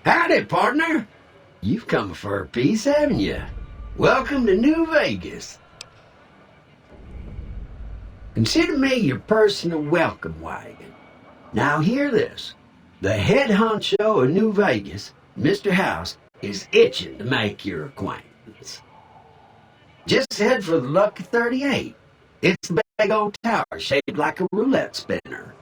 Howdy, partner. You've come for a piece, haven't you? Welcome to New Vegas. Consider me your personal welcome wagon. Now hear this. The head honcho of New Vegas, Mr. House, is itching to make your acquaintance. Just head for the Lucky 38. It's a big old tower shaped like a roulette spinner.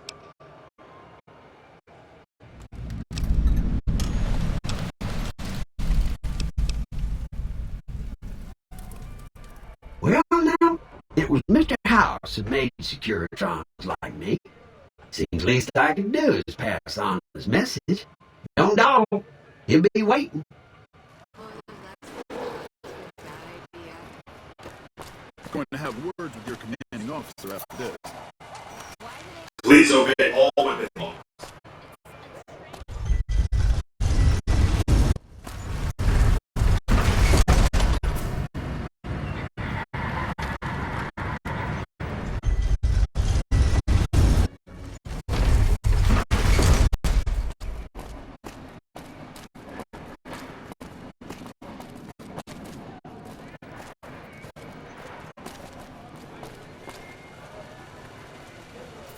Well, now, it was Mr. House who made Securitrons like me. Seems least I can do is pass on his message. Don't dawdle. He'll be waiting. Going to have words with your commanding officer after this. Please obey all women laws.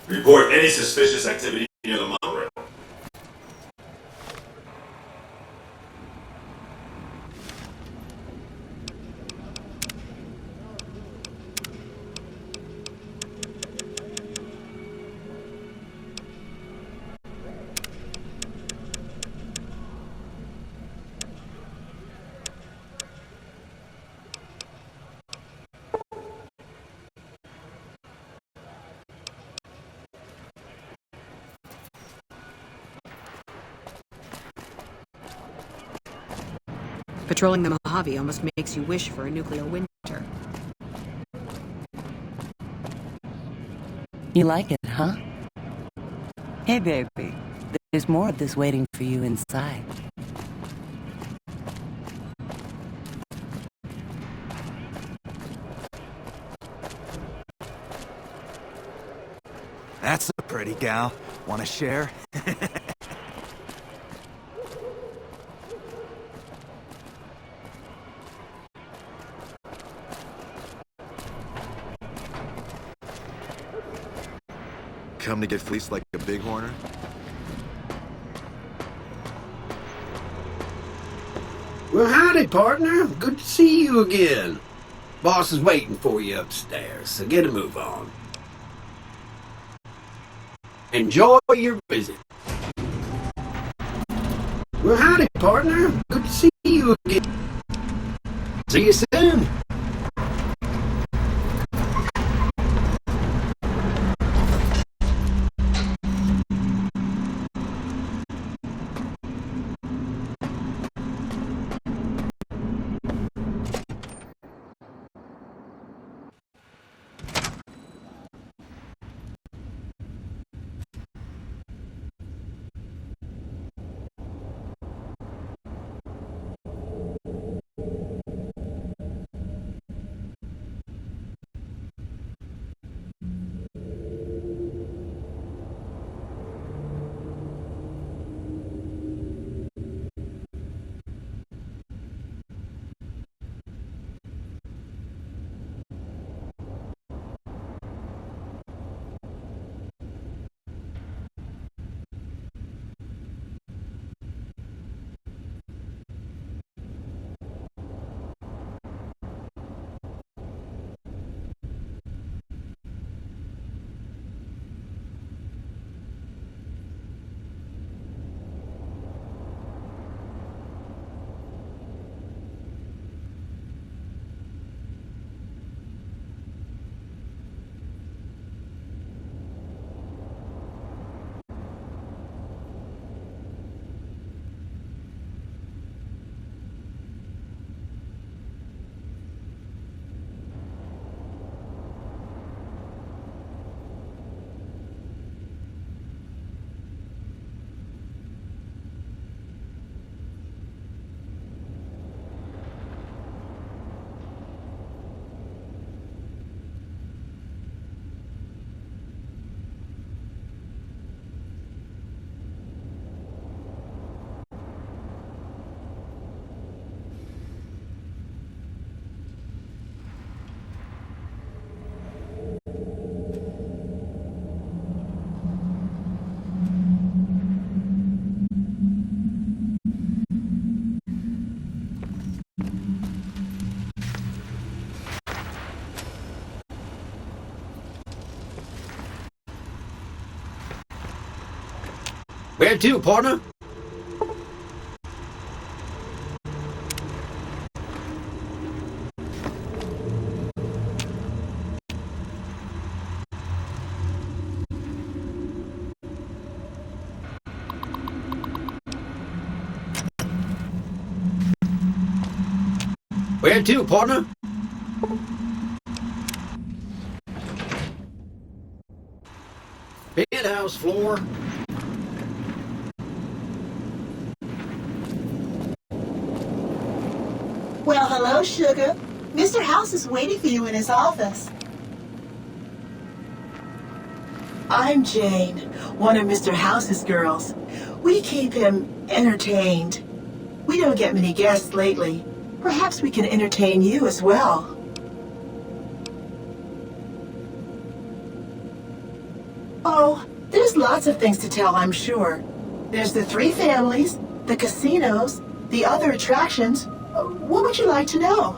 Report any suspicious activity near the monorail. Patrolling the Mojave almost makes you wish for a nuclear winter. You like it, huh? Hey, baby. There's more of this waiting for you inside. That's a pretty gal. Wanna share? Come to get fleeced like a bighorner? Well, howdy, partner. Good to see you again. Boss is waiting for you upstairs, so get a move on. Enjoy your visit. Well, howdy, partner. Good to see you again. See you soon. Where to, partner? Where to, partner? Penthouse floor. Well, hello, Sugar. Mr. House is waiting for you in his office. I'm Jane, one of Mr. House's girls. We keep him entertained. We don't get many guests lately. Perhaps we can entertain you as well. Oh, there's lots of things to tell, I'm sure. There's the 3 families, the casinos, the other attractions. What would you like to know?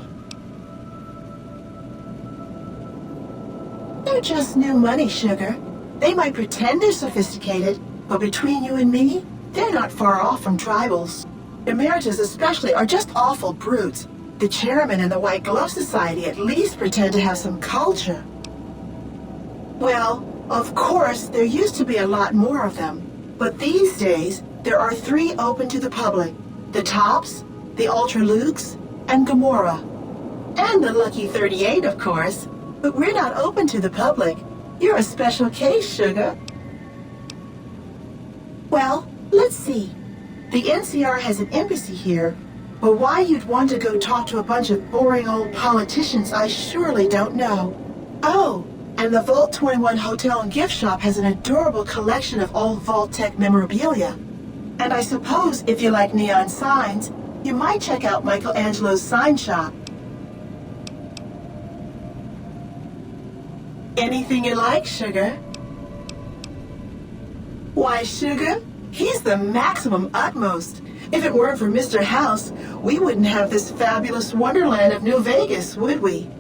They're just new money, Sugar. They might pretend they're sophisticated, but between you and me, they're not far off from tribals. Emeritus especially are just awful brutes. The chairman and the White Glove Society at least pretend to have some culture. Well, of course, there used to be a lot more of them. But these days, there are 3 open to the public. The Tops, the Ultra Lukes, and Gamora. And the Lucky 38, of course. But we're not open to the public. You're a special case, Sugar. Well, let's see. The NCR has an embassy here, but why you'd want to go talk to a bunch of boring old politicians, I surely don't know. Oh, and the Vault 21 Hotel and Gift Shop has an adorable collection of old Vault-Tec memorabilia. And I suppose if you like neon signs, you might check out Michelangelo's sign shop. Anything you like, Sugar? Why, Sugar? He's the maximum utmost. If it weren't for Mr. House, we wouldn't have this fabulous wonderland of New Vegas, would we?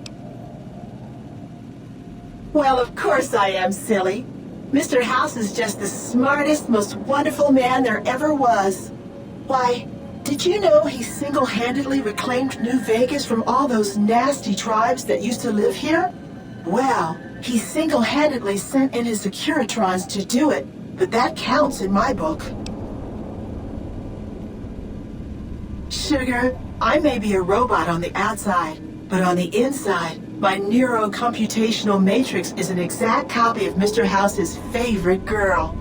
Well, of course I am, silly. Mr. House is just the smartest, most wonderful man there ever was. Why, did you know he single-handedly reclaimed New Vegas from all those nasty tribes that used to live here? Well, he single-handedly sent in his Securitrons to do it, but that counts in my book. Sugar, I may be a robot on the outside, but on the inside, my neurocomputational matrix is an exact copy of Mr. House's favorite girl.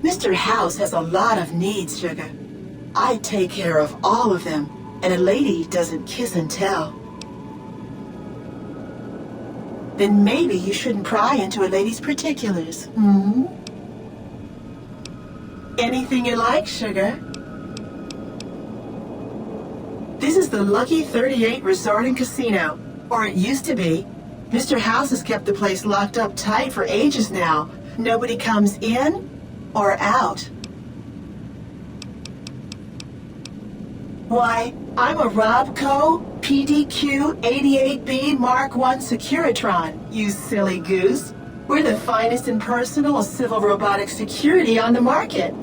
Mr. House has a lot of needs, Sugar. I take care of all of them, and a lady doesn't kiss and tell. Then maybe you shouldn't pry into a lady's particulars, hmm? Anything you like, Sugar? This is the Lucky 38 Resort and Casino, or it used to be. Mr. House has kept the place locked up tight for ages now. Nobody comes in or out. Why, I'm a Robco PDQ 88B Mark I Securitron, you silly goose. We're the finest in personal civil robotic security on the market.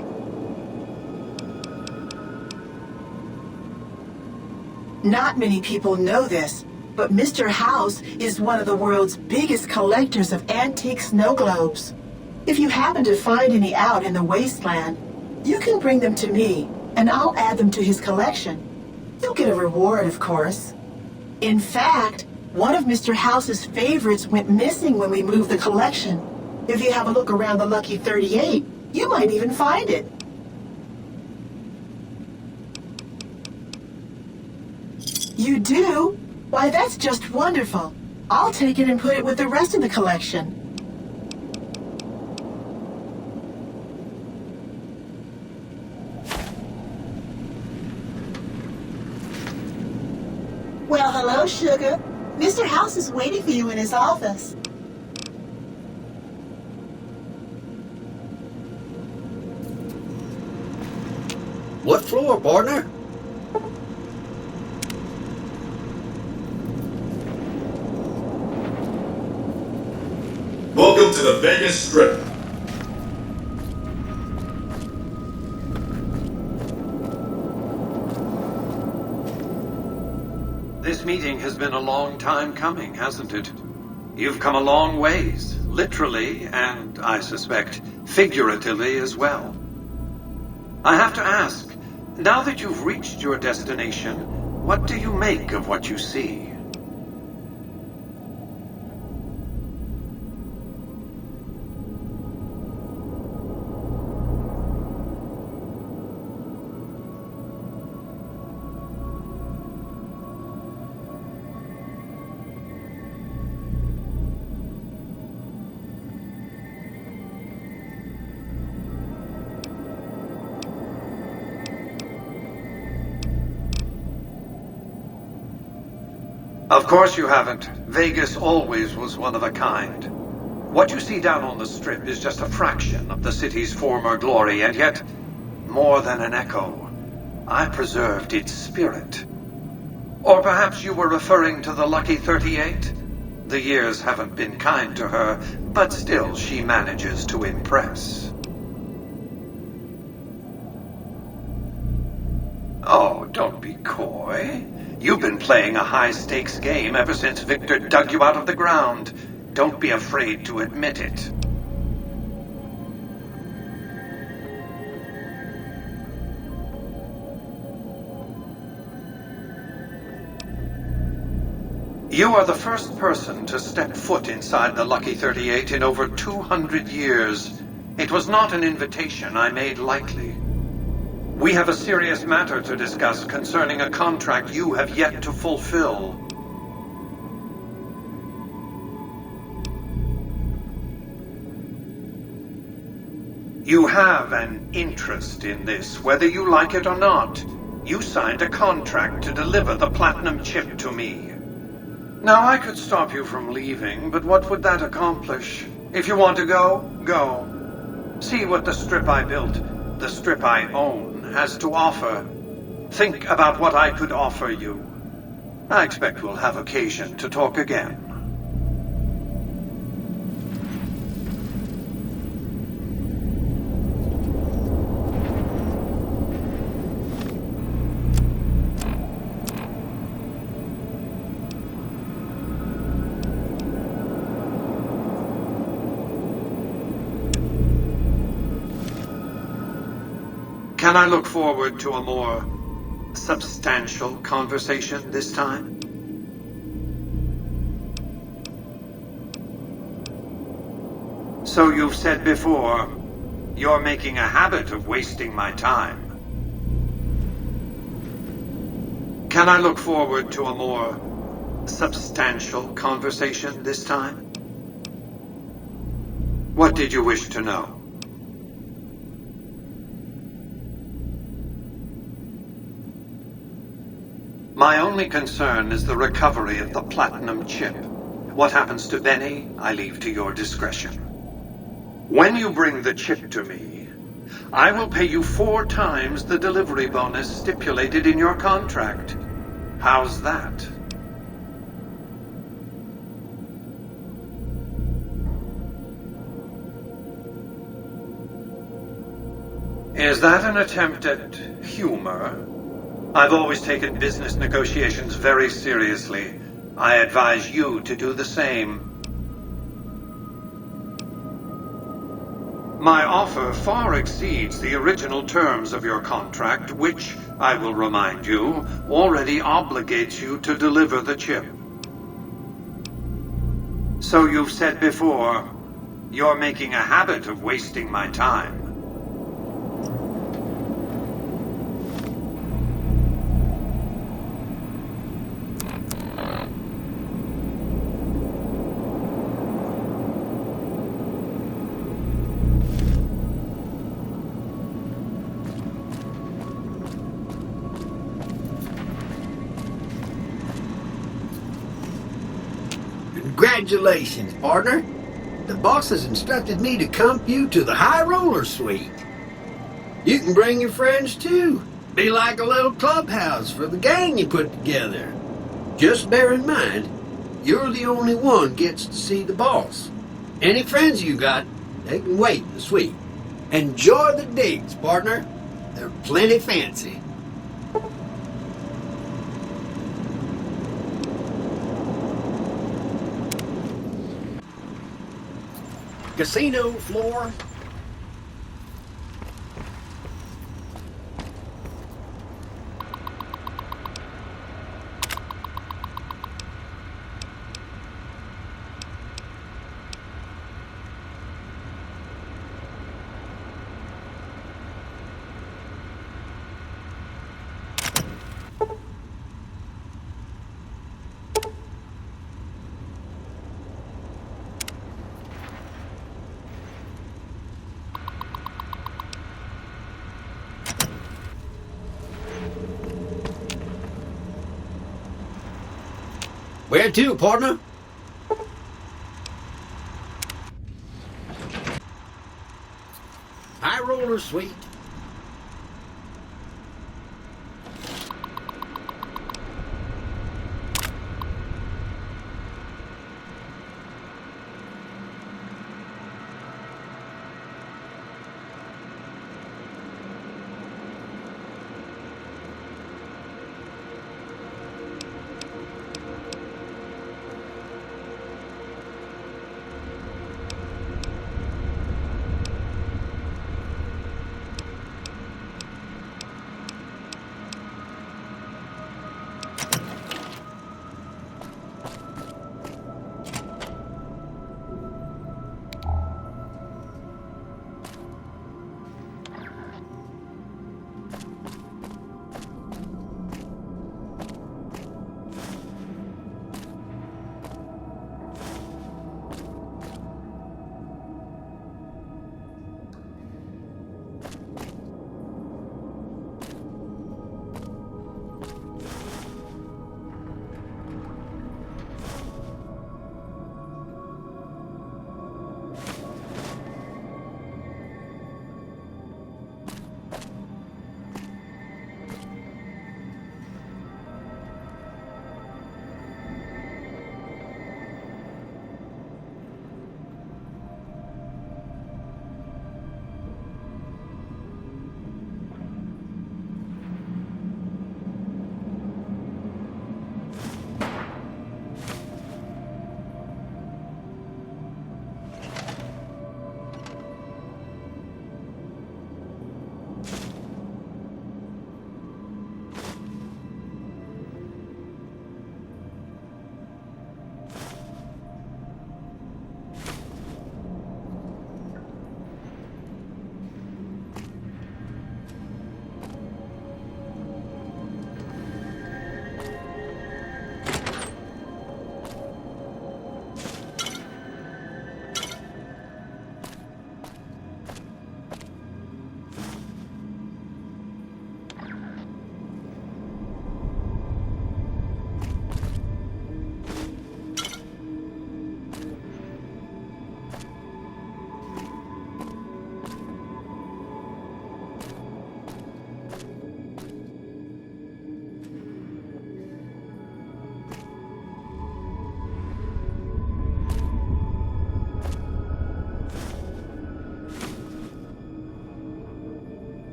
Not many people know this, but Mr. House is one of the world's biggest collectors of antique snow globes. If you happen to find any out in the wasteland, you can bring them to me, and I'll add them to his collection. You'll get a reward, of course. In fact, one of Mr. House's favorites went missing when we moved the collection. If you have a look around the Lucky 38, you might even find it. You do? Why, that's just wonderful. I'll take it and put it with the rest of the collection. Well, hello, Sugar. Mr. House is waiting for you in his office. What floor, partner? Welcome to the Vegas Strip. This meeting has been a long time coming, hasn't it? You've come a long ways, literally, and I suspect figuratively as well. I have to ask, now that you've reached your destination, what do you make of what you see? Of course you haven't. Vegas always was one of a kind. What you see down on the Strip is just a fraction of the city's former glory, and yet, more than an echo, I preserved its spirit. Or perhaps you were referring to the Lucky 38? The years haven't been kind to her, but still she manages to impress. Oh, don't be coy. You've been playing a high-stakes game ever since Victor dug you out of the ground. Don't be afraid to admit it. You are the first person to step foot inside the Lucky 38 in over 200 years. It was not an invitation I made lightly. We have a serious matter to discuss concerning a contract you have yet to fulfill. You have an interest in this, whether you like it or not. You signed a contract to deliver the platinum chip to me. Now, I could stop you from leaving, but what would that accomplish? If you want to go, go. See what the Strip I built, the Strip I own, has to offer. Think about what I could offer you. I expect we'll have occasion to talk again. Can I look forward to a more substantial conversation this time? So you've said before, you're making a habit of wasting my time. Can I look forward to a more substantial conversation this time? What did you wish to know? My only concern is the recovery of the platinum chip. What happens to Benny, I leave to your discretion. When you bring the chip to me, I will pay you 4 times the delivery bonus stipulated in your contract. How's that? Is that an attempt at humor? I've always taken business negotiations very seriously. I advise you to do the same. My offer far exceeds the original terms of your contract, which, I will remind you, already obligates you to deliver the chip. So you've said before, you're making a habit of wasting my time. Congratulations, partner. The boss has instructed me to comp you to the High Roller Suite. You can bring your friends too. Be like a little clubhouse for the gang you put together. Just bear in mind, you're the only one gets to see the boss. Any friends you got, they can wait in the suite. Enjoy the digs, partner. They're plenty fancy. casino floor? Where to, partner? High roller suite.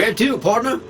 Where to, partner?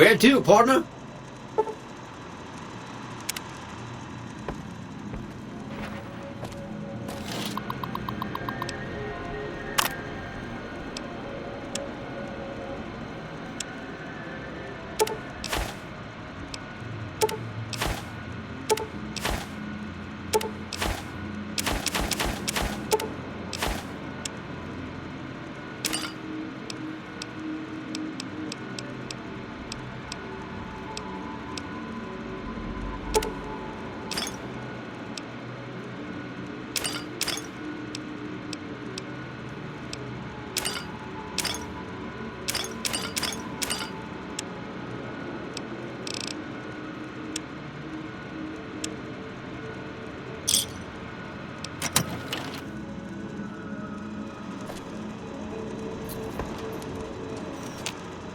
Where to, partner?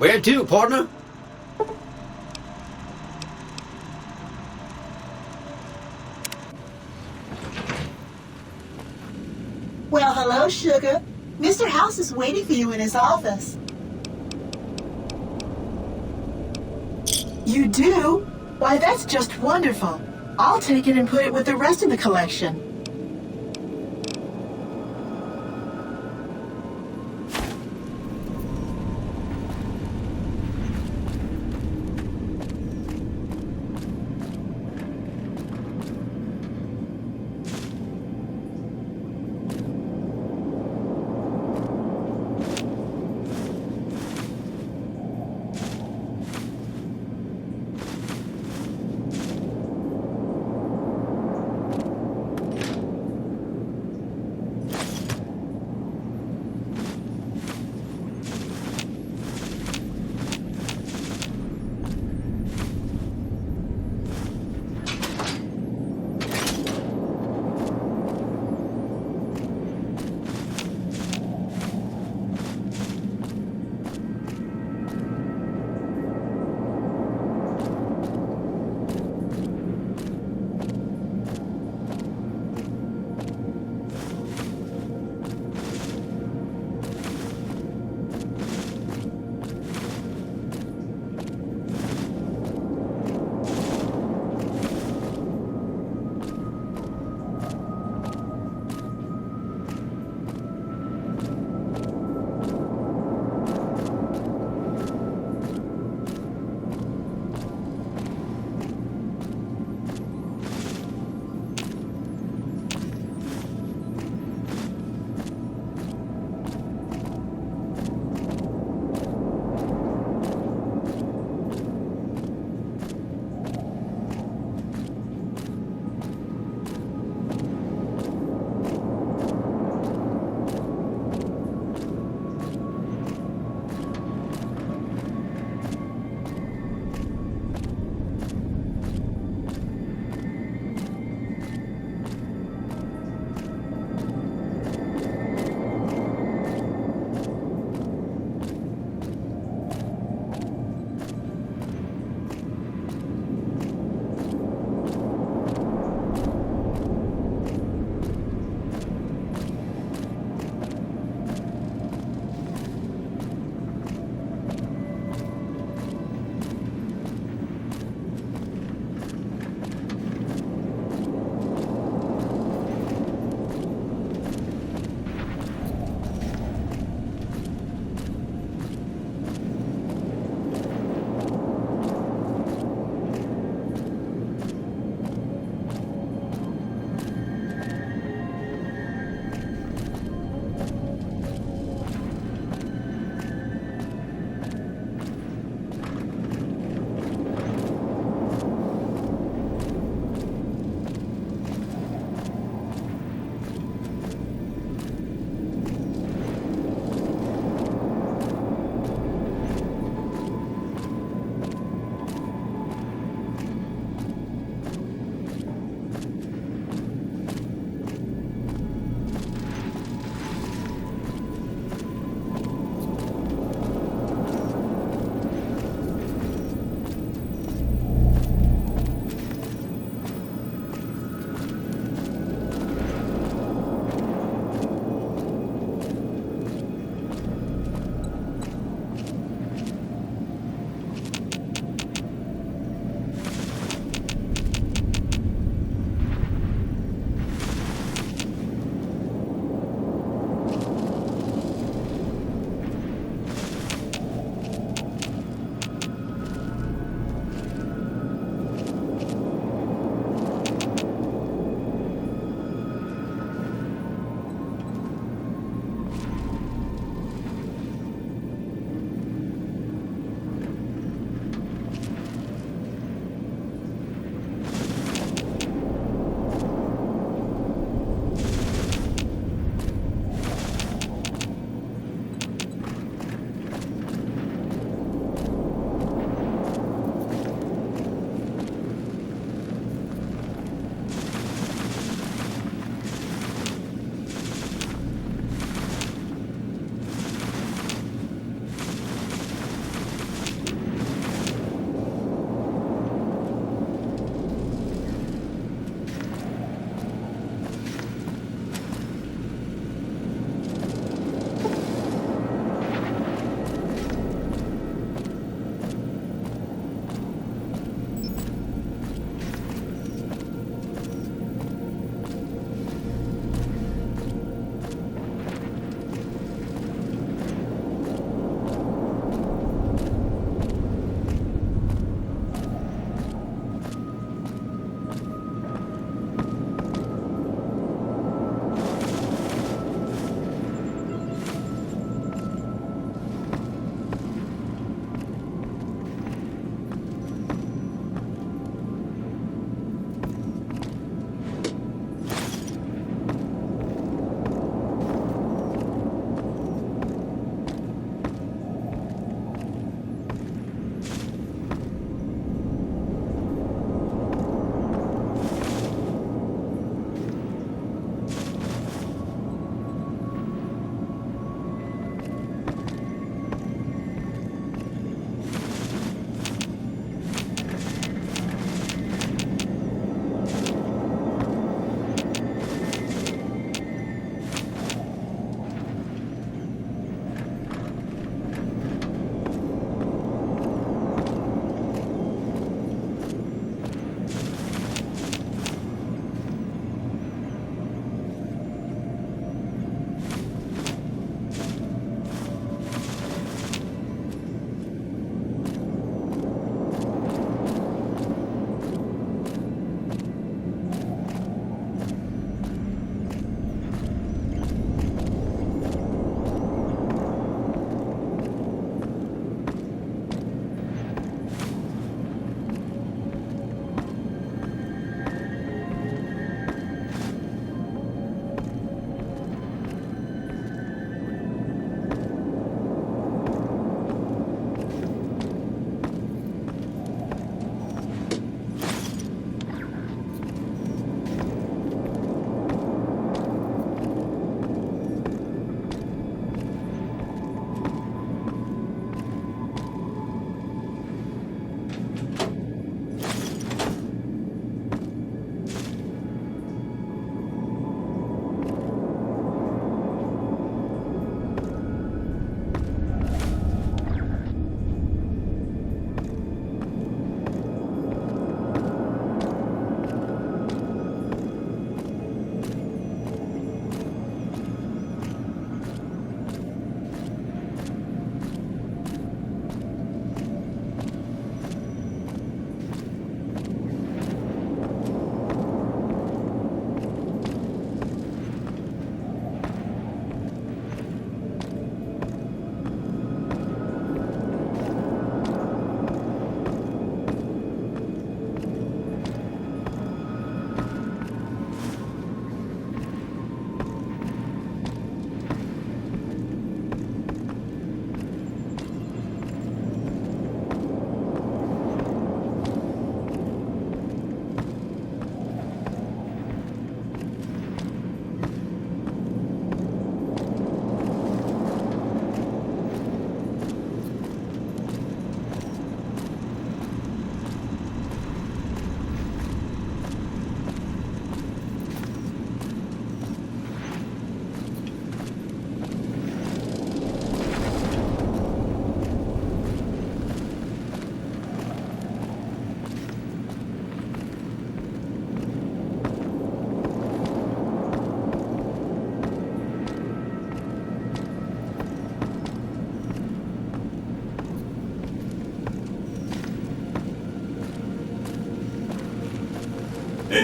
Where to, partner? Well, hello, Sugar. Mr. House is waiting for you in his office. You do? Why, that's just wonderful. I'll take it and put it with the rest of the collection.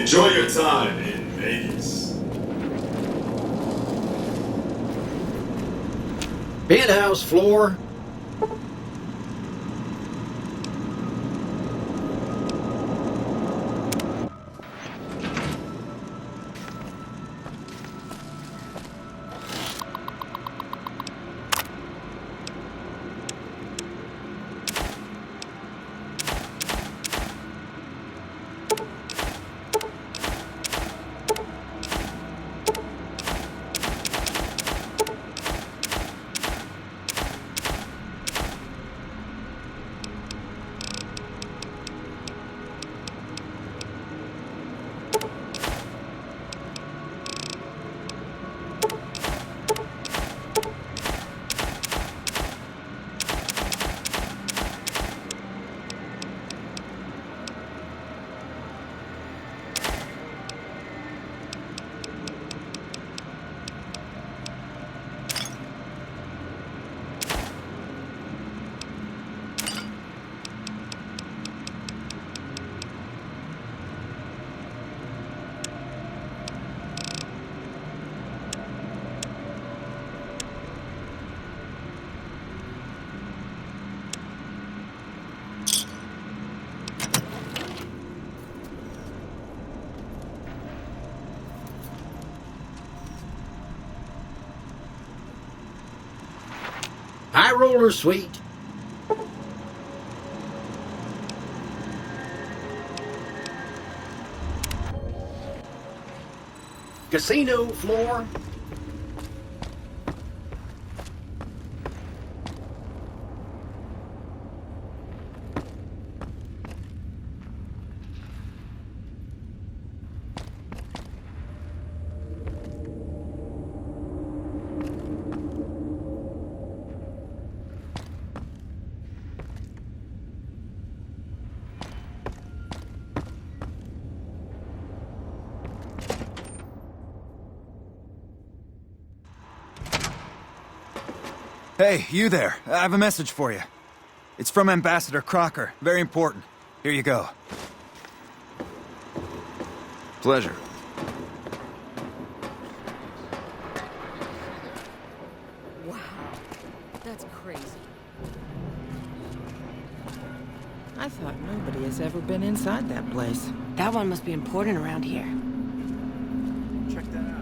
Enjoy your time in Vegas. Penthouse floor. High roller suite. Casino floor. Hey, you there. I have a message for you. It's from Ambassador Crocker. Very important. Here you go. Pleasure. Wow. That's crazy. I thought nobody has ever been inside that place. That one must be important around here.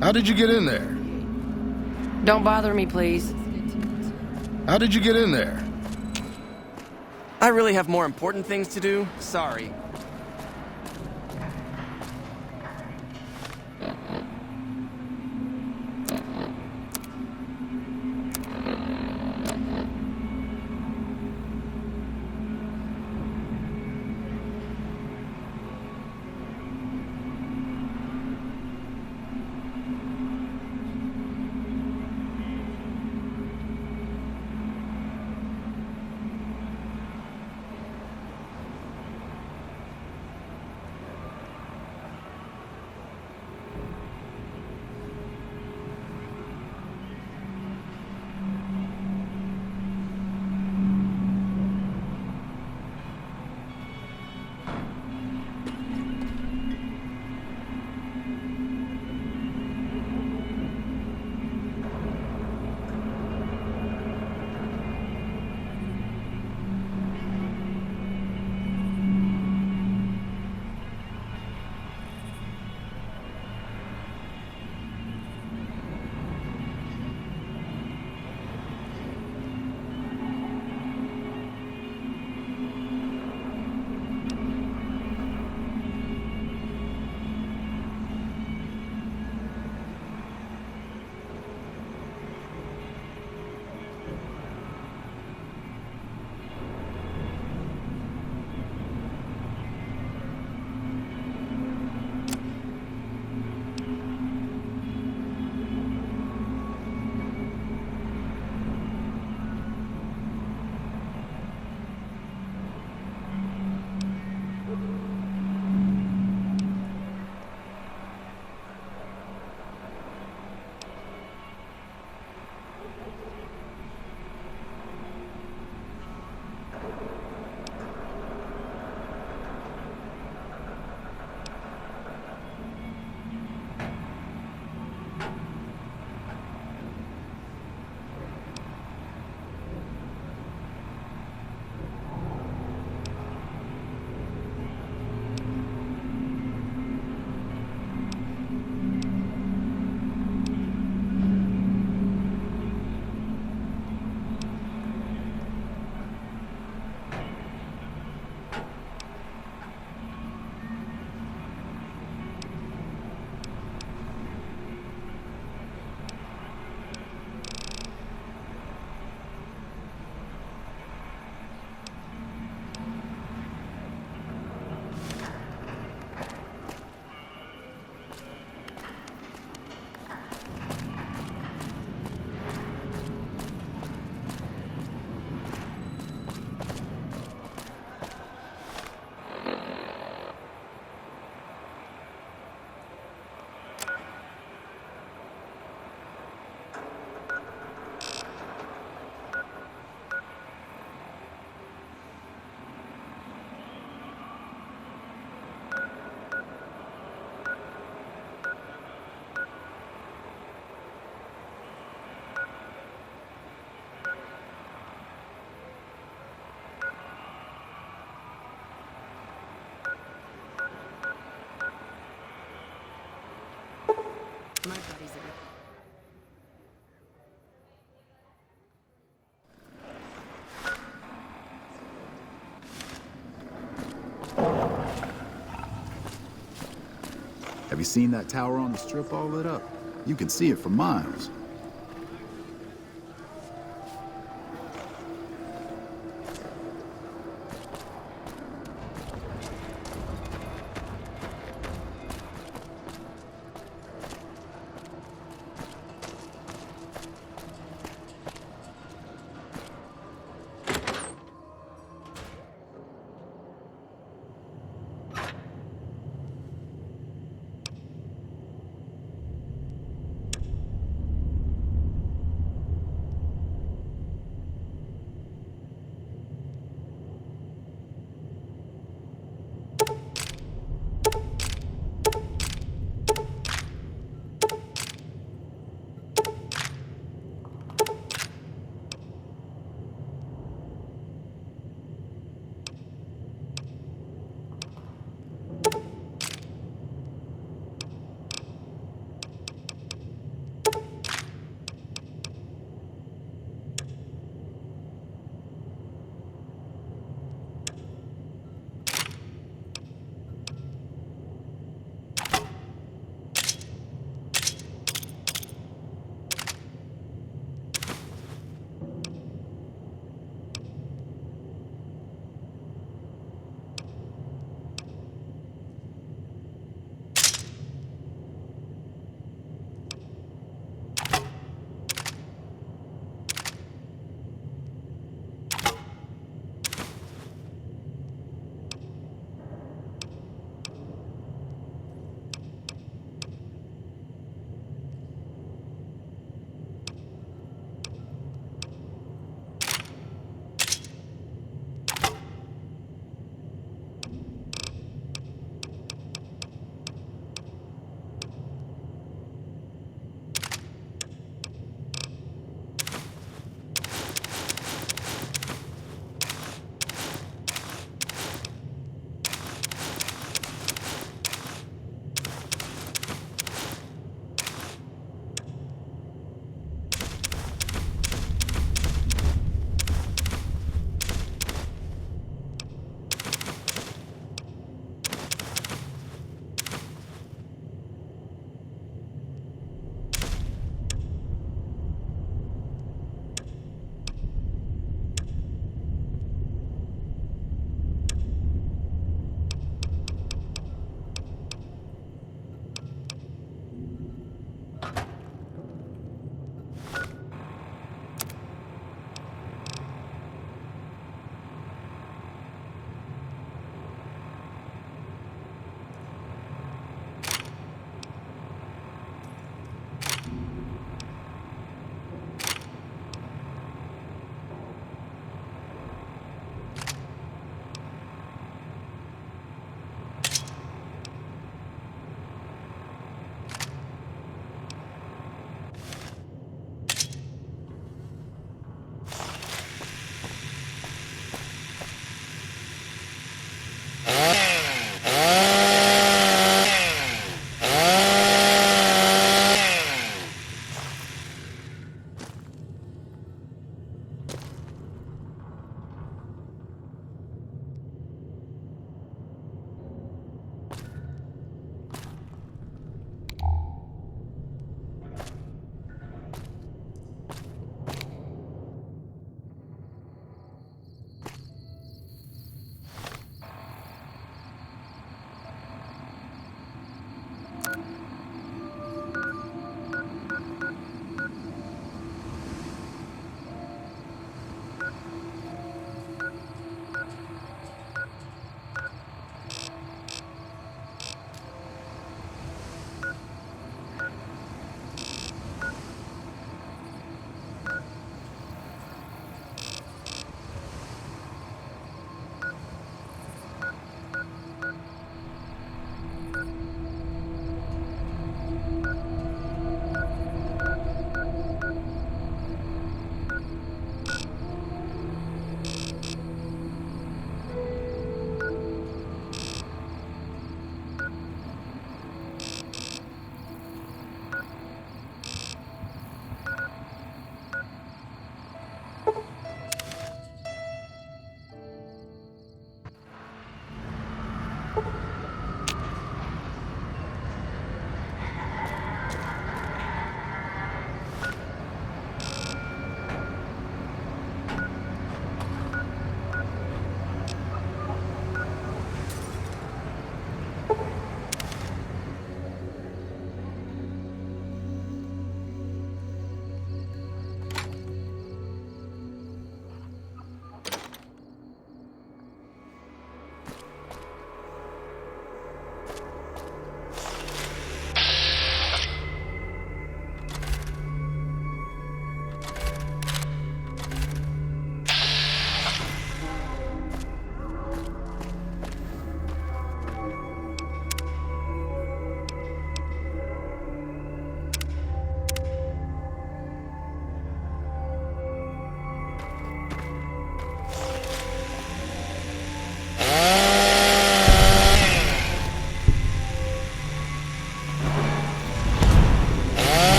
How did you get in there? Don't bother me, please. How did you get in there? I really have more important things to do. Sorry. Have you seen that tower on the strip all lit up? You can see it for miles.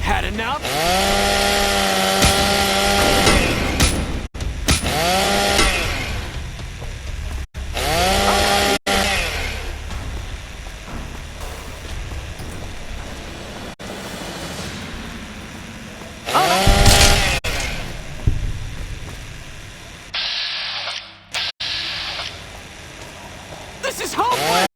Had enough? This is hopeless!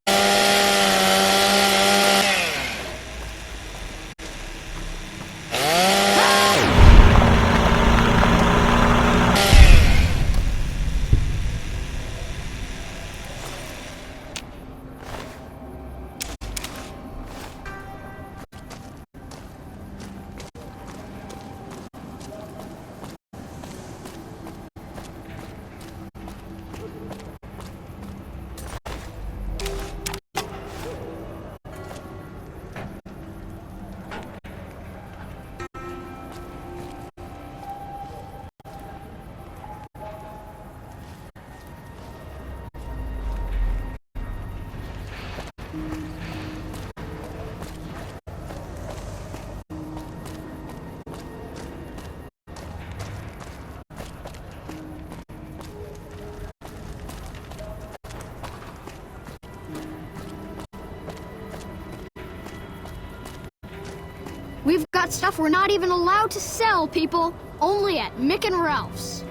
We've got stuff we're not even allowed to sell, people. Only at Mick and Ralph's.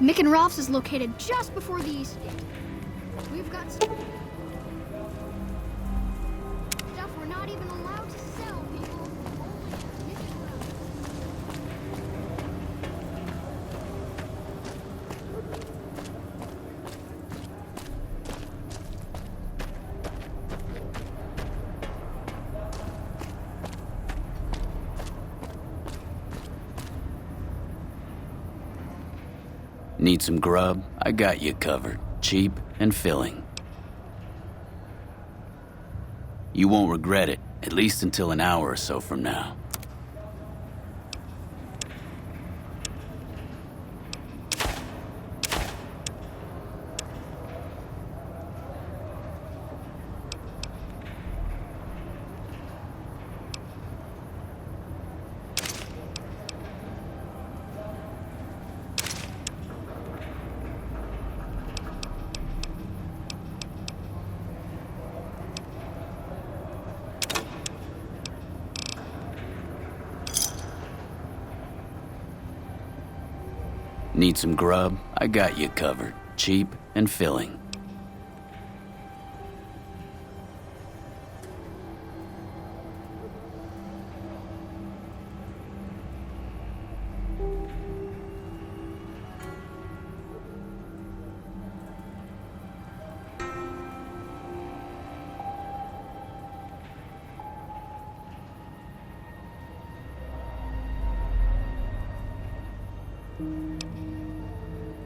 Mick and Ralph's is located just before the East Gate. We've got stuff we're not even allowed to sell, people. Only at Mick and Ralph's. Need some grub? I got you covered. Cheap and filling. You won't regret it, at least until an hour or so from now. Need some grub? I got you covered. Cheap and filling.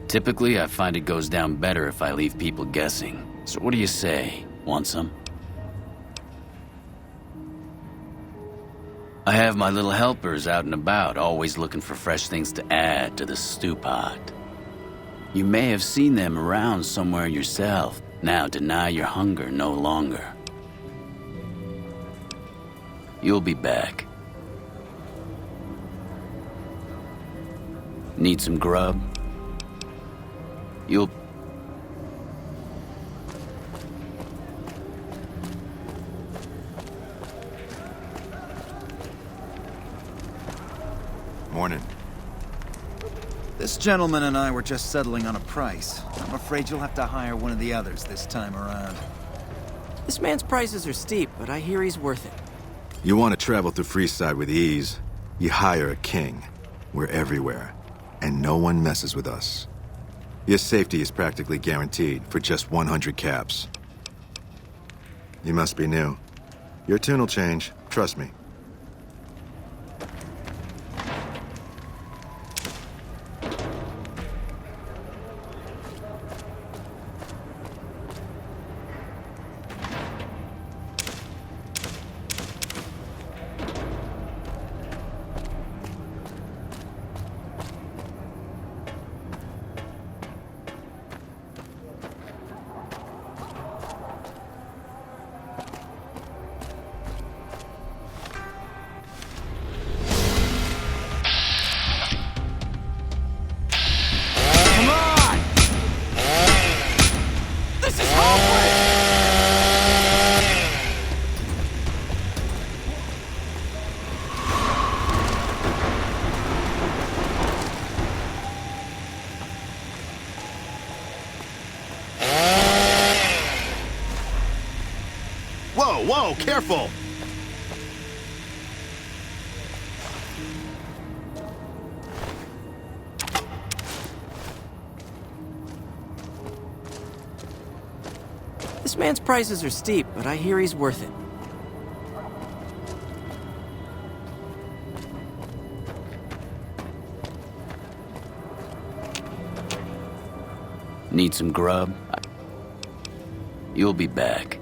Typically, I find it goes down better if I leave people guessing. So what do you say? Want some? I have my little helpers out and about, always looking for fresh things to add to the stew pot. You may have seen them around somewhere yourself. Now deny your hunger no longer. You'll be back. Need some grub? You'll... Morning. This gentleman and I were just settling on a price. I'm afraid you'll have to hire one of the others this time around. This man's prices are steep, but I hear he's worth it. You want to travel through Freeside with ease, you hire a king. We're everywhere, and no one messes with us. Your safety is practically guaranteed for just 100 caps. You must be new. Your tune will change, trust me. Whoa, careful! This man's prices are steep, but I hear he's worth it. Need some grub? You'll be back.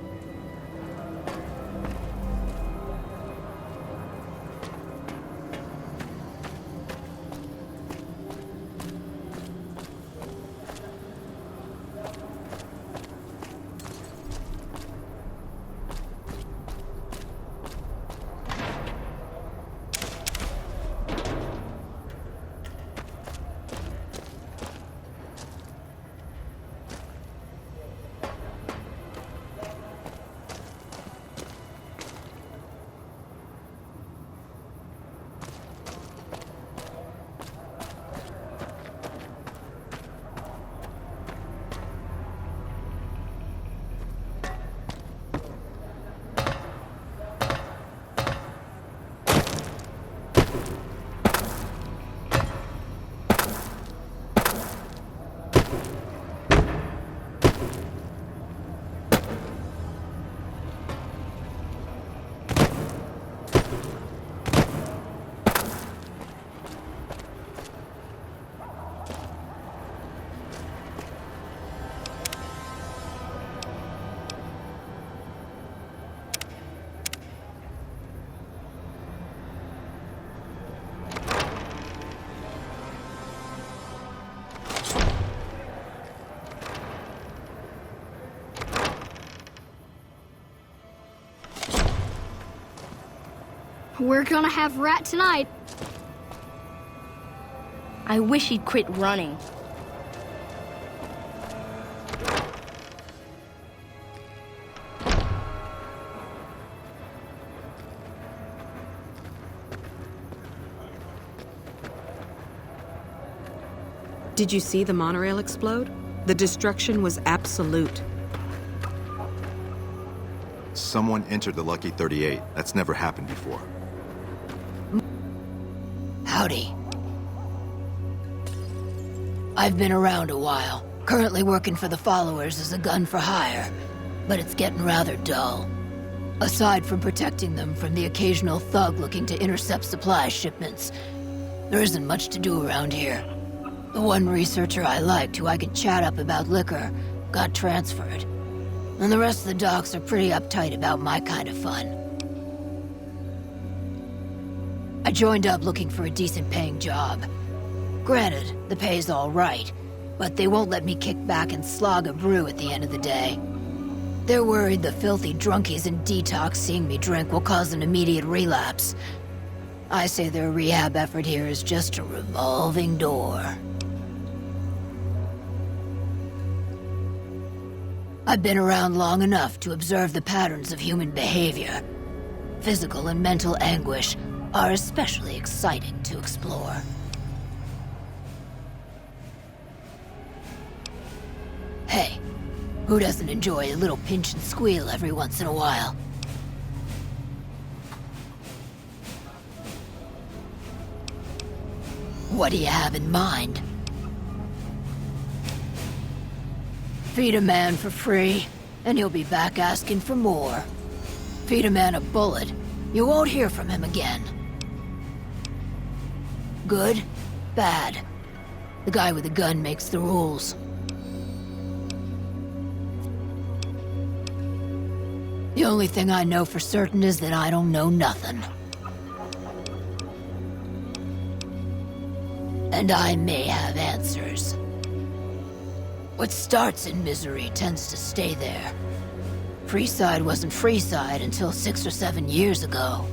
We're gonna have Rat tonight. I wish he'd quit running. Did you see the monorail explode? The destruction was absolute. Someone entered the Lucky 38. That's never happened before. Howdy. I've been around a while, currently working for the followers as a gun for hire, but it's getting rather dull. Aside from protecting them from the occasional thug looking to intercept supply shipments, there isn't much to do around here. The one researcher I liked, who I could chat up about liquor, got transferred. And the rest of the docs are pretty uptight about my kind of fun. I joined up looking for a decent paying job. Granted, the pay's all right, but they won't let me kick back and slog a brew at the end of the day. They're worried the filthy drunkies in detox seeing me drink will cause an immediate relapse. I say their rehab effort here is just a revolving door. I've been around long enough to observe the patterns of human behavior. Physical and mental anguish, are especially exciting to explore. Hey, who doesn't enjoy a little pinch and squeal every once in a while? What do you have in mind? Feed a man for free, and he'll be back asking for more. Feed a man a bullet, you won't hear from him again. Good? Bad? The guy with the gun makes the rules. The only thing I know for certain is that I don't know nothing. And I may have answers. What starts in misery tends to stay there. Freeside wasn't Freeside until 6 or 7 years ago.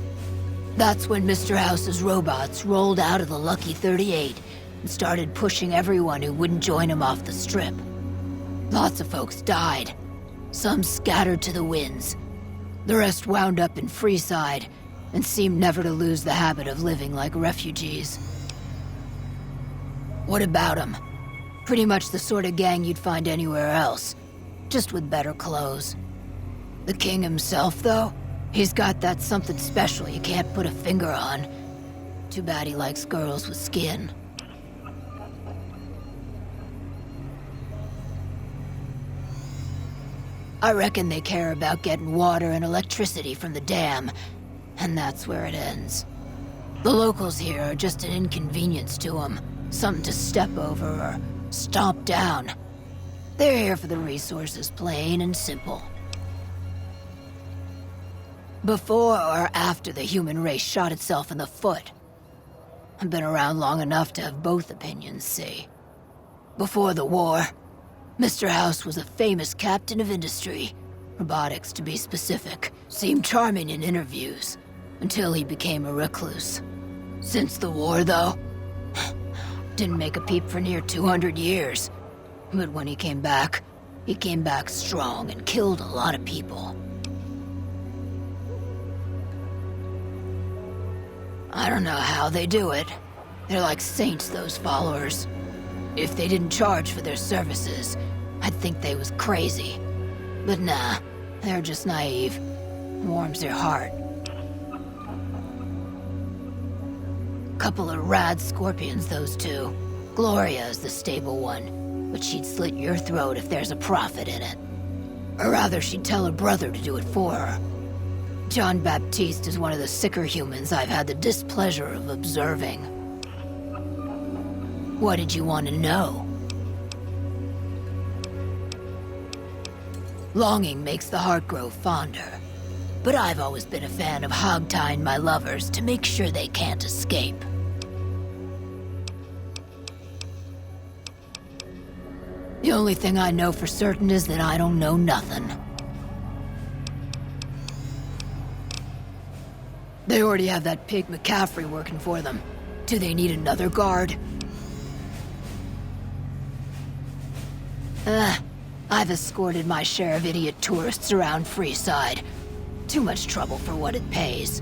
That's when Mr. House's robots rolled out of the Lucky 38 and started pushing everyone who wouldn't join him off the strip. Lots of folks died. Some scattered to the winds. The rest wound up in Freeside and seemed never to lose the habit of living like refugees. What about them? Pretty much the sort of gang you'd find anywhere else, just with better clothes. The king himself, though, he's got that something special you can't put a finger on. Too bad he likes girls with skin. I reckon they care about getting water and electricity from the dam, and that's where it ends. The locals here are just an inconvenience to them, something to step over or stomp down. They're here for the resources, plain and simple. Before or after the human race shot itself in the foot? I've been around long enough to have both opinions, see. Before the war, Mr. House was a famous captain of industry. Robotics, to be specific, seemed charming in interviews, until he became a recluse. Since the war, though, didn't make a peep for near 200 years. But when he came back strong and killed a lot of people. I don't know how they do it. They're like saints, those followers. If they didn't charge for their services, I'd think they was crazy. But nah, they're just naive. Warms their heart. Couple of rad scorpions, those two. Gloria is the stable one, but she'd slit your throat if there's a profit in it. Or rather, she'd tell her brother to do it for her. John Baptiste is one of the sicker humans I've had the displeasure of observing. What did you want to know? Longing makes the heart grow fonder, but I've always been a fan of hog-tying my lovers to make sure they can't escape. The only thing I know for certain is that I don't know nothing. They already have that pig McCaffrey working for them. Do they need another guard? I've escorted my share of idiot tourists around Freeside. Too much trouble for what it pays.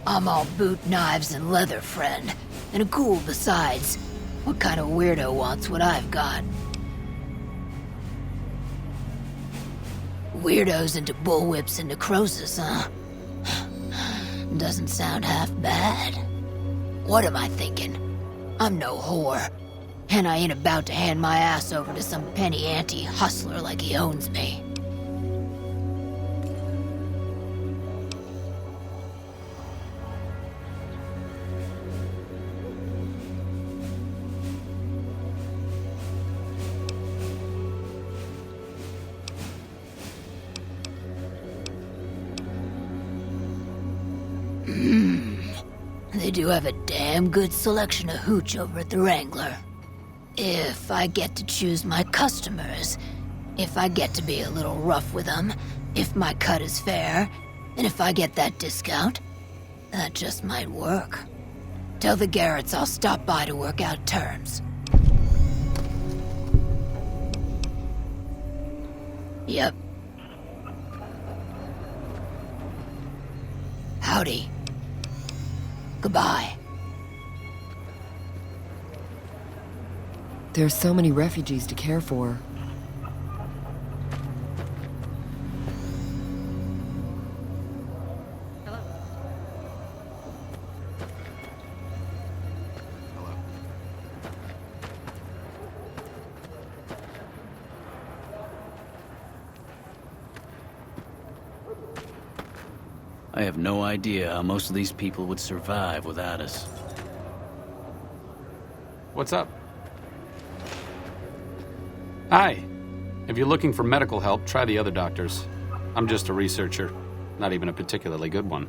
I'm all boot, knives, and leather, friend. And a ghoul besides. What kind of weirdo wants what I've got? Weirdos into bullwhips and necrosis, huh? Doesn't sound half bad. What am I thinking? I'm no whore. And I ain't about to hand my ass over to some penny ante hustler like he owns me. They do have a damn good selection of hooch over at the Wrangler. If I get to choose my customers, if I get to be a little rough with them, if my cut is fair, and if I get that discount, that just might work. Tell the Garretts I'll stop by to work out terms. Yep. Howdy. Goodbye. There's so many refugees to care for. I have no idea how most of these people would survive without us. What's up? Hi. If you're looking for medical help, try the other doctors. I'm just a researcher, not even a particularly good one.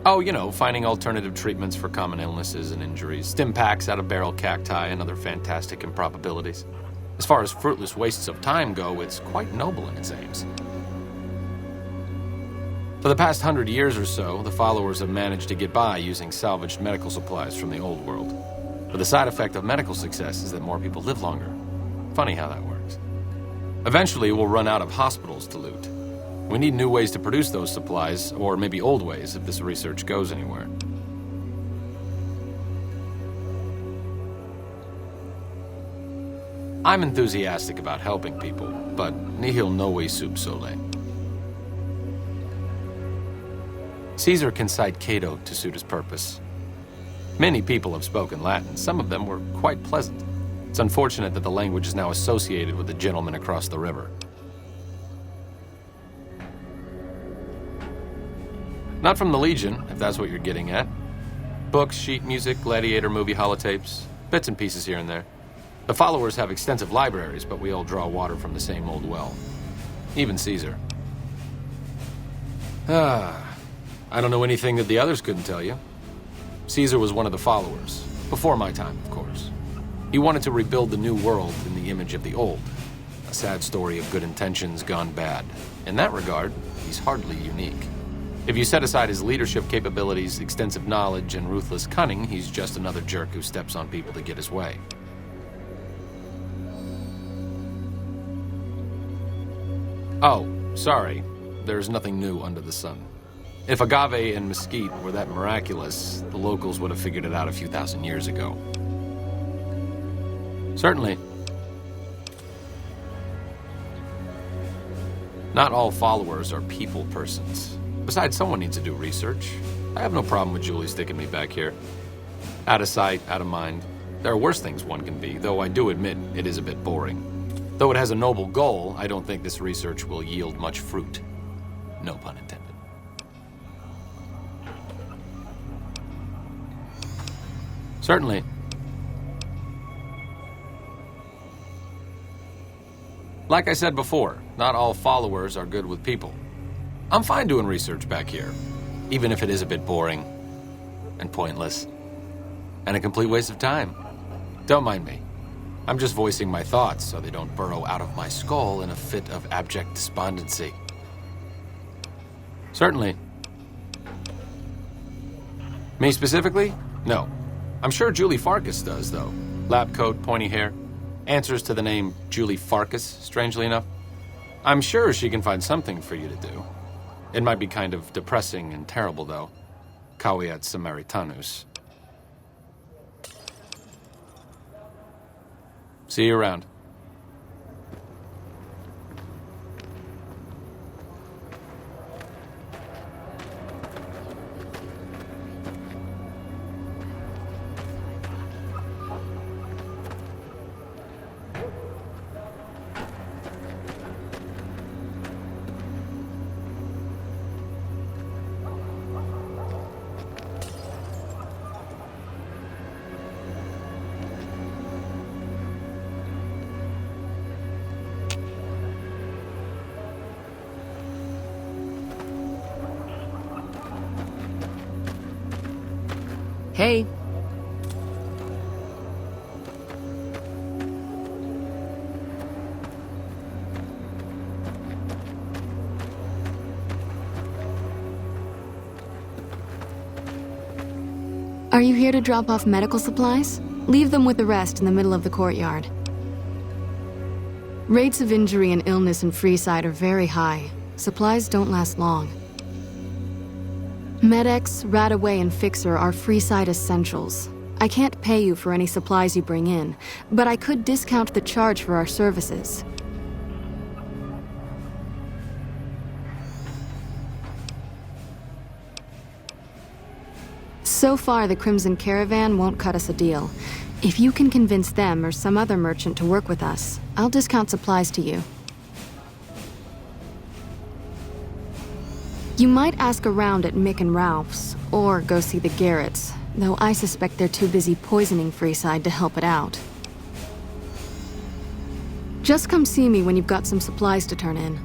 Oh, you know, finding alternative treatments for common illnesses and injuries, stim packs out of barrel cacti, and other fantastic improbabilities. As far as fruitless wastes of time go, it's quite noble in its aims. For the past 100 years or so, the followers have managed to get by using salvaged medical supplies from the old world. But the side effect of medical success is that more people live longer. Funny how that works. Eventually, we'll run out of hospitals to loot. We need new ways to produce those supplies, or maybe old ways if this research goes anywhere. I'm enthusiastic about helping people, but nihil novi sub sole. Caesar can cite Cato to suit his purpose. Many people have spoken Latin. Some of them were quite pleasant. It's unfortunate that the language is now associated with the gentleman across the river. Not from the Legion, if that's what you're getting at. Books, sheet music, gladiator movie holotapes, bits and pieces here and there. The followers have extensive libraries, but we all draw water from the same old well. Even Caesar. I don't know anything that the others couldn't tell you. Caesar was one of the followers, before my time, of course. He wanted to rebuild the new world in the image of the old. A sad story of good intentions gone bad. In that regard, he's hardly unique. If you set aside his leadership capabilities, extensive knowledge, and ruthless cunning, he's just another jerk who steps on people to get his way. Oh, sorry. There's nothing new under the sun. If agave and mesquite were that miraculous, the locals would have figured it out a few thousand years ago. Certainly. Not all followers are people persons. Besides, someone needs to do research. I have no problem with Julie sticking me back here. Out of sight, out of mind. There are worse things one can be, though I do admit it is a bit boring. Though it has a noble goal, I don't think this research will yield much fruit. No pun intended. Certainly. Like I said before, not all followers are good with people. I'm fine doing research back here, even if it is a bit boring and pointless and a complete waste of time. Don't mind me. I'm just voicing my thoughts so they don't burrow out of my skull in a fit of abject despondency. Certainly. Me specifically? No. I'm sure Julie Farkas does, though. Lab coat, pointy hair. Answers to the name Julie Farkas, strangely enough. I'm sure she can find something for you to do. It might be kind of depressing and terrible, though. Caveat Samaritanus. See you around. Hey. Are you here to drop off medical supplies? Leave them with the rest in the middle of the courtyard. Rates of injury and illness in Freeside are very high. Supplies don't last long. Med-X, Radaway, and Fixer are Freeside essentials. I can't pay you for any supplies you bring in, but I could discount the charge for our services. So far, the Crimson Caravan won't cut us a deal. If you can convince them or some other merchant to work with us, I'll discount supplies to you. You might ask around at Mick and Ralph's, or go see the Garretts, though I suspect they're too busy poisoning Freeside to help it out. Just come see me when you've got some supplies to turn in.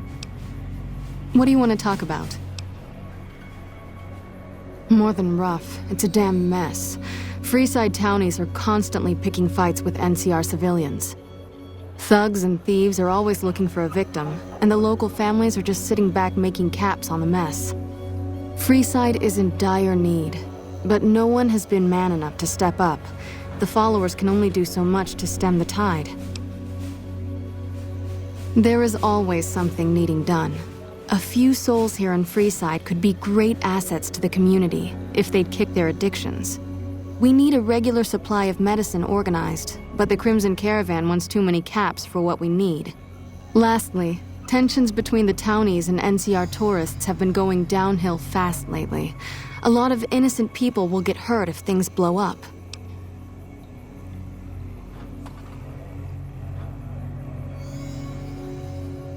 What do you want to talk about? More than rough, it's a damn mess. Freeside townies are constantly picking fights with NCR civilians. Thugs and thieves are always looking for a victim, and the local families are just sitting back making caps on the mess. Freeside is in dire need, but no one has been man enough to step up. The followers can only do so much to stem the tide. There is always something needing done. A few souls here in Freeside could be great assets to the community if they'd kick their addictions. We need a regular supply of medicine organized, but the Crimson Caravan wants too many caps for what we need. Lastly, tensions between the townies and NCR tourists have been going downhill fast lately. A lot of innocent people will get hurt if things blow up.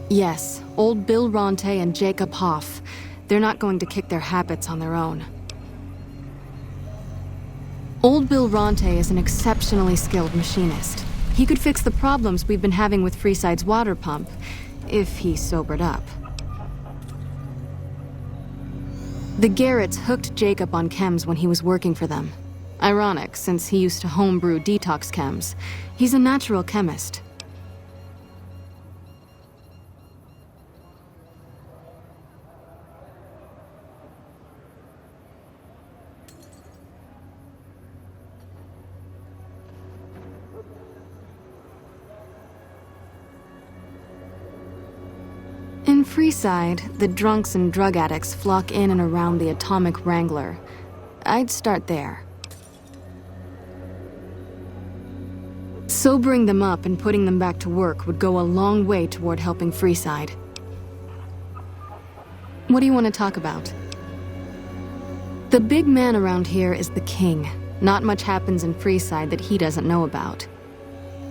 Yes, old Bill Ronte and Jacob Hoff. They're not going to kick their habits on their own. Old Bill Ronte is an exceptionally skilled machinist. He could fix the problems we've been having with Freeside's water pump, if he sobered up. The Garretts hooked Jacob on chems when he was working for them. Ironic, since he used to homebrew detox chems. He's a natural chemist. In Freeside, the drunks and drug addicts flock in and around the Atomic Wrangler. I'd start there. Sobering them up and putting them back to work would go a long way toward helping Freeside. What do you want to talk about? The big man around here is the king. Not much happens in Freeside that he doesn't know about.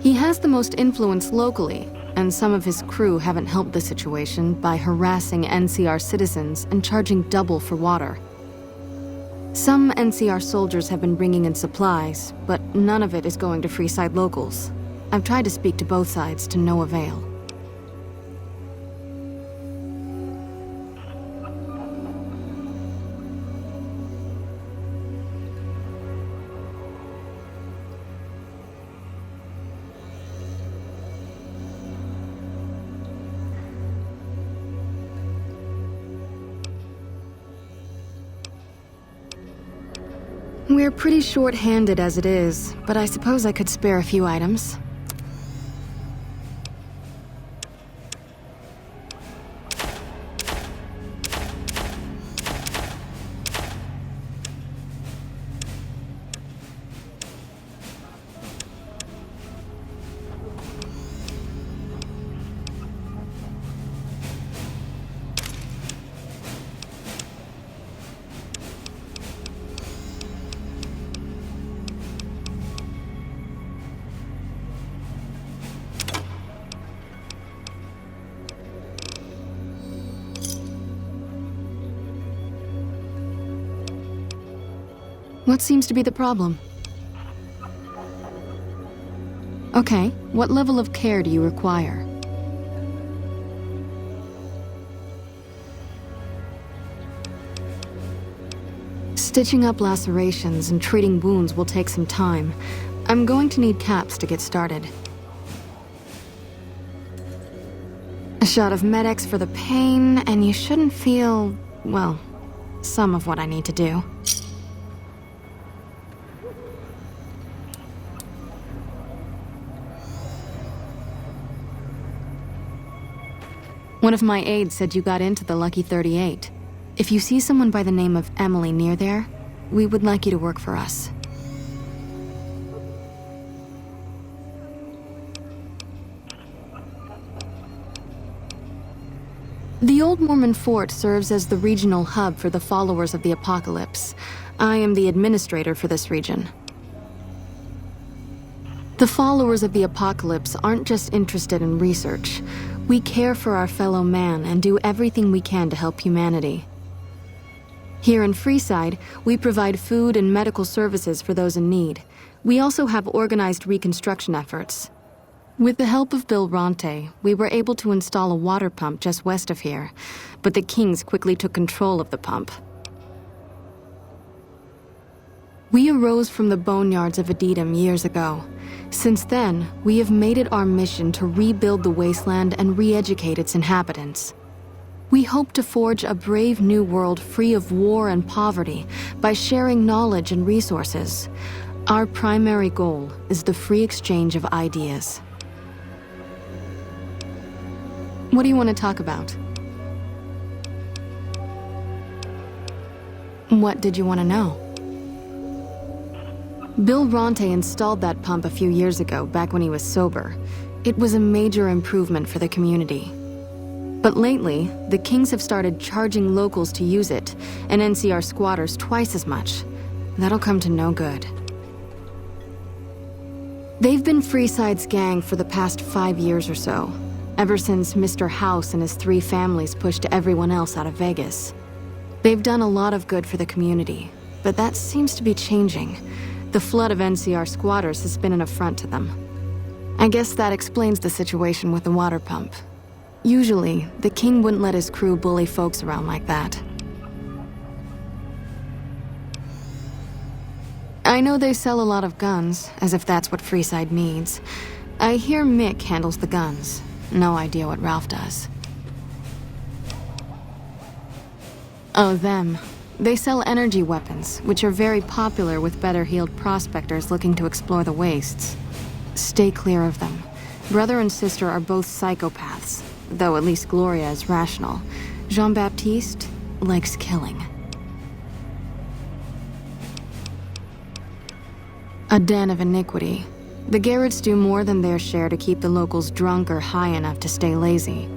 He has the most influence locally, and some of his crew haven't helped the situation by harassing NCR citizens and charging double for water. Some NCR soldiers have been bringing in supplies, but none of it is going to Freeside locals. I've tried to speak to both sides to no avail. We're pretty short-handed as it is, but I suppose I could spare a few items. What seems to be the problem? Okay, what level of care do you require? Stitching up lacerations and treating wounds will take some time. I'm going to need caps to get started. A shot of Med-X for the pain, and you shouldn't feel, well, some of what I need to do. One of my aides said you got into the Lucky 38. If you see someone by the name of Emily near there, we would like you to work for us. The Old Mormon Fort serves as the regional hub for the followers of the Apocalypse. I am the administrator for this region. The followers of the Apocalypse aren't just interested in research. We care for our fellow man and do everything we can to help humanity. Here in Freeside, we provide food and medical services for those in need. We also have organized reconstruction efforts. With the help of Bill Ronte, we were able to install a water pump just west of here, but the Kings quickly took control of the pump. We arose from the boneyards of Edidam years ago. Since then, we have made it our mission to rebuild the wasteland and re-educate its inhabitants. We hope to forge a brave new world free of war and poverty by sharing knowledge and resources. Our primary goal is the free exchange of ideas. What do you want to talk about? What did you want to know? Bill Ronte installed that pump a few years ago, back when he was sober. It was a major improvement for the community. But lately, the Kings have started charging locals to use it, and NCR squatters twice as much. That'll come to no good. They've been Freeside's gang for the past 5 years or so, ever since Mr. House and his 3 families pushed everyone else out of Vegas. They've done a lot of good for the community, but that seems to be changing. The flood of NCR squatters has been an affront to them. I guess that explains the situation with the water pump. Usually, the King wouldn't let his crew bully folks around like that. I know they sell a lot of guns, as if that's what Freeside needs. I hear Mick handles the guns. No idea what Ralph does. Oh, them. They sell energy weapons, which are very popular with better-heeled prospectors looking to explore the wastes. Stay clear of them. Brother and sister are both psychopaths, though at least Gloria is rational. Jean-Baptiste likes killing. A den of iniquity. The Garretts do more than their share to keep the locals drunk or high enough to stay lazy.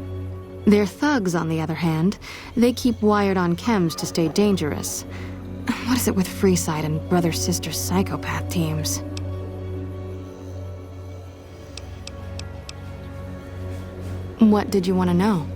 Their thugs, on the other hand, they keep wired on chems to stay dangerous. What is it with Freeside and brother-sister psychopath teams? What did you want to know?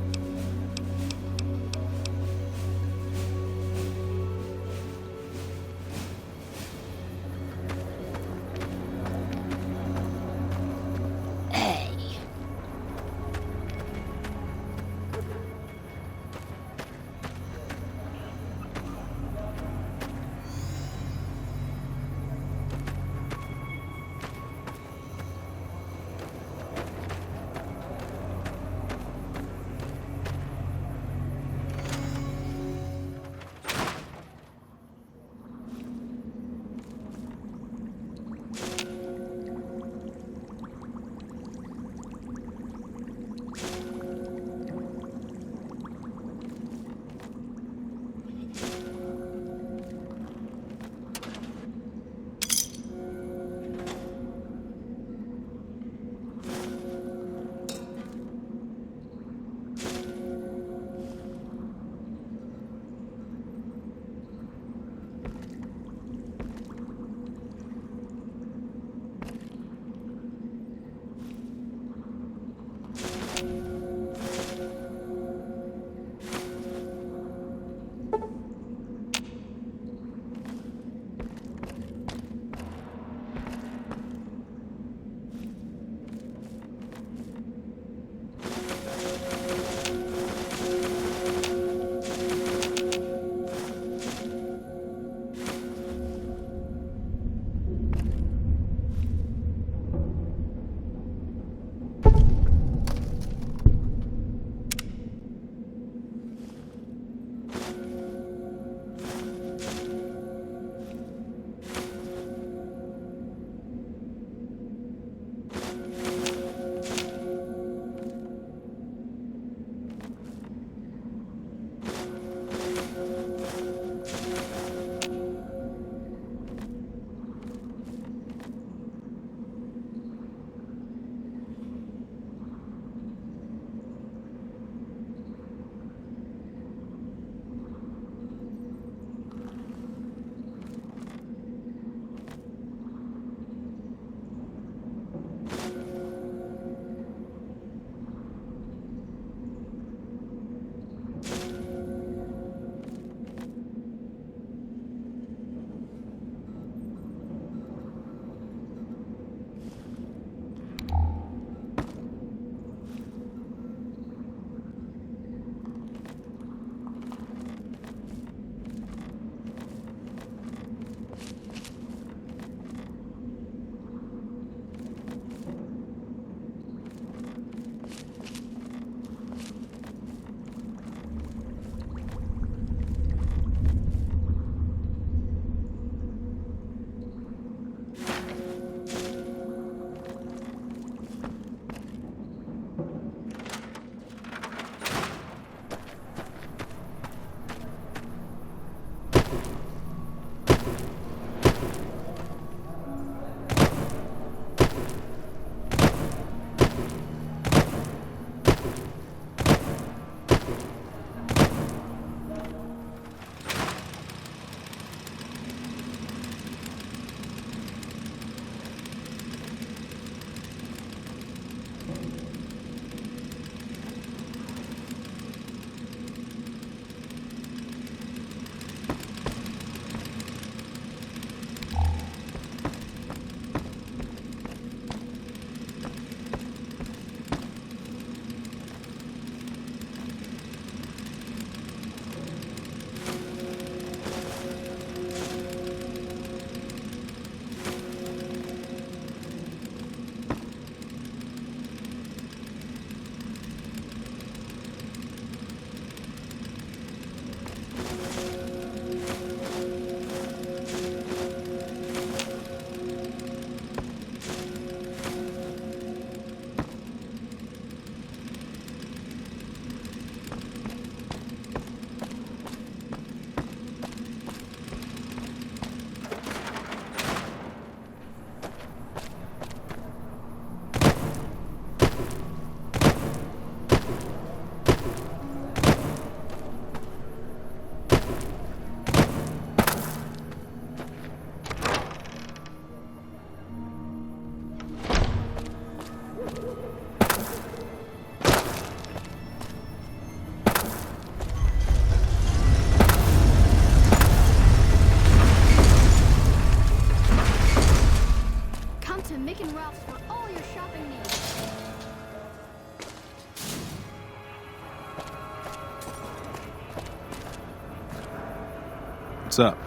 What's up?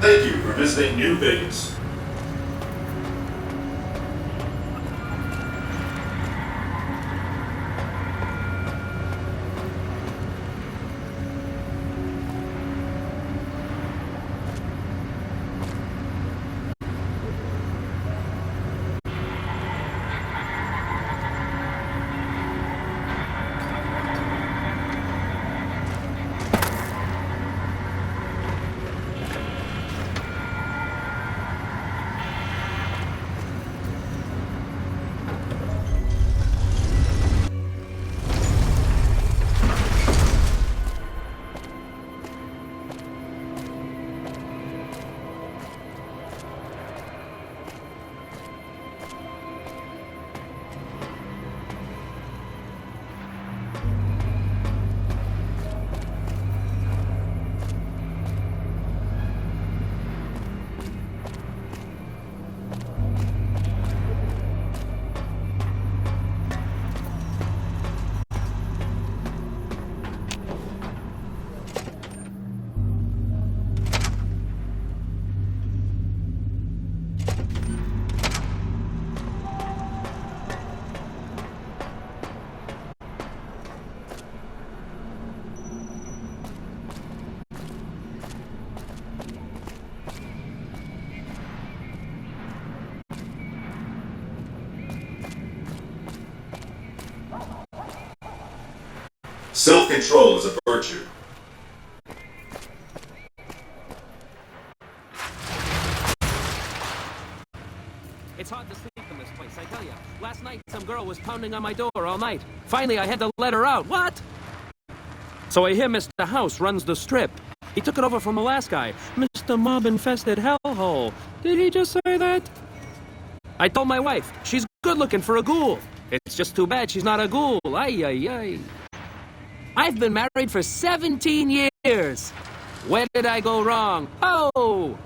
Thank you for visiting New Vegas. Self-control is a virtue. It's hard to sleep in this place, I tell you. Last night, some girl was pounding on my door all night. Finally, I had to let her out. What? So I hear Mr. House runs the strip. He took it over from the last guy, Mr. Mob-infested hellhole. Did he just say that? I told my wife, she's good looking for a ghoul. It's just too bad she's not a ghoul. Ay, ay, ay. I've been married for 17 years. Where did I go wrong? Oh!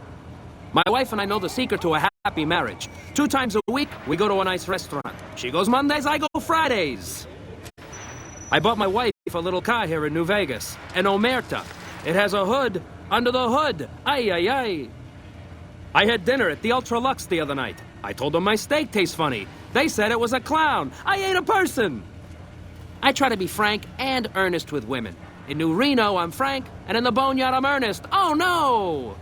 My wife and I know the secret to a happy marriage. 2 times a week, we go to a nice restaurant. She goes Mondays, I go Fridays. I bought my wife a little car here in New Vegas, an Omerta. It has a hood under the hood. Ay, ay, ay. I had dinner at the Ultra Lux the other night. I told them my steak tastes funny. They said it was a clown. I ate a person. I try to be frank and earnest with women. In New Reno, I'm frank, and in the Boneyard, I'm earnest. Oh, no!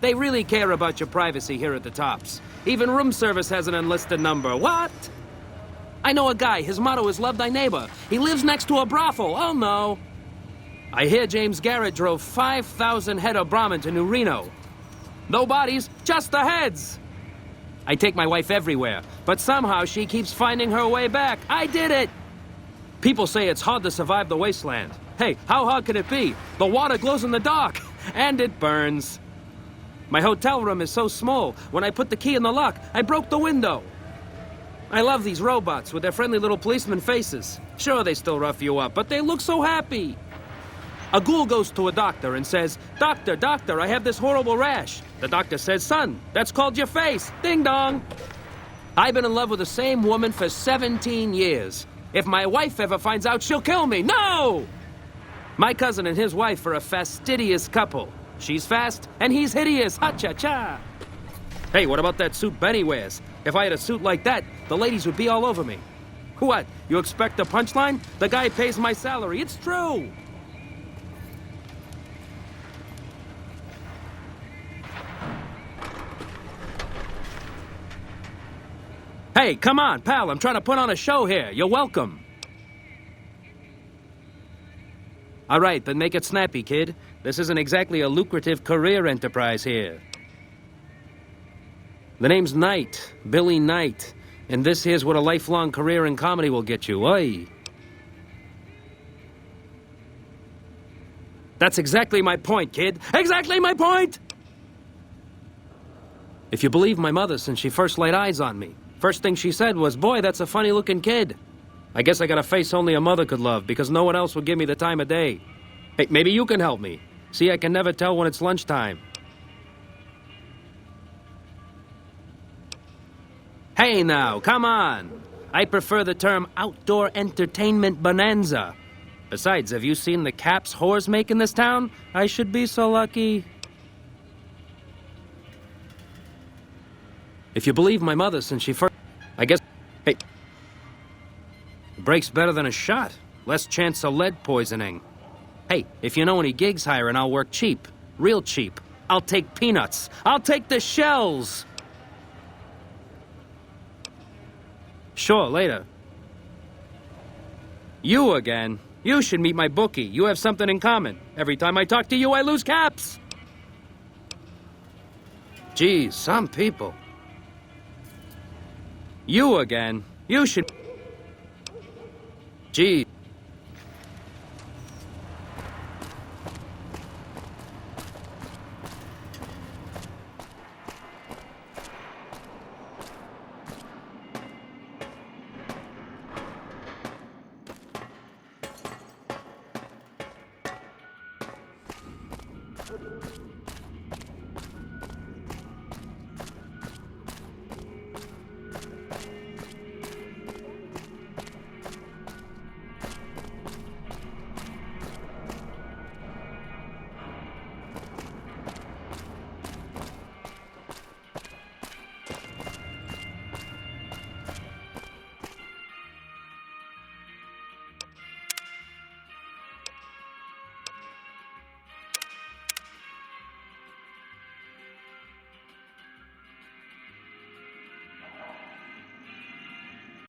They really care about your privacy here at the Tops. Even room service has an enlisted number. What? I know a guy. His motto is love thy neighbor. He lives next to a brothel. Oh, no. I hear James Garrett drove 5,000 head of Brahmin to New Reno. No bodies, just the heads. I take my wife everywhere, but somehow she keeps finding her way back. I did it! People say it's hard to survive the wasteland. Hey, how hard could it be? The water glows in the dark, and it burns. My hotel room is so small, when I put the key in the lock, I broke the window. I love these robots with their friendly little policeman faces. Sure, they still rough you up, but they look so happy. A ghoul goes to a doctor and says, "Doctor, doctor, I have this horrible rash." The doctor says, "Son, that's called your face." Ding dong. I've been in love with the same woman for 17 years. If my wife ever finds out, she'll kill me. No! My cousin and his wife are a fastidious couple. She's fast, and he's hideous. Ha-cha-cha. Hey, what about that suit Benny wears? If I had a suit like that, the ladies would be all over me. What? You expect a punchline? The guy pays my salary. It's true. Hey, come on, pal. I'm trying to put on a show here. You're welcome. All right, then make it snappy, kid. This isn't exactly a lucrative career enterprise here. The name's Knight, Billy Knight, and this here's what a lifelong career in comedy will get you, oi? That's exactly my point, kid. Exactly my point! If you believe my mother since she first laid eyes on me, first thing she said was, boy, that's a funny-looking kid. I guess I got a face only a mother could love because no one else would give me the time of day. Hey, maybe you can help me. See, I can never tell when it's lunchtime. Hey now, come on. I prefer the term outdoor entertainment bonanza. Besides, have you seen the caps whores make in this town? I should be so lucky. If you believe my mother since she first... I guess... Hey. Breaks better than a shot. Less chance of lead poisoning. Hey, if you know any gigs hiring, I'll work cheap. Real cheap. I'll take peanuts. I'll take the shells. Sure, later. You again. You should meet my bookie. You have something in common. Every time I talk to you, I lose caps. Geez, some people. You again. You should... Geez.